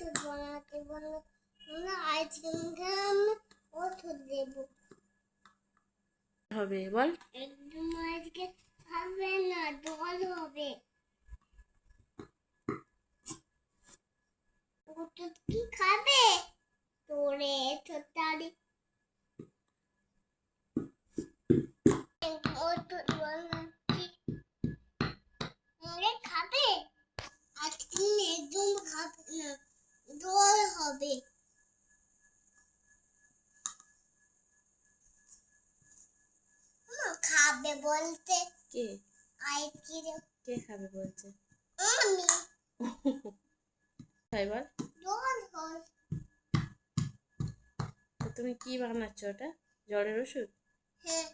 ওষুধ বানাতে বললো আমরা আইসক্রিম খেলাম ওষুধ দেবো হবে বল একদম আজকে খাবে না জল হবে ওষুধ কি খাবে তোরে ছোটারি ওষুধ বানাচ্ছি খাবে আইসক্রিম একদম খাবে না জল হবে খাবে বলতে কে আইসক্রিম কে খাবে বলছে আমি তাই বল জল হয় তো তুমি কি বানাচ্ছ ওটা জ্বরের ওষুধ হ্যাঁ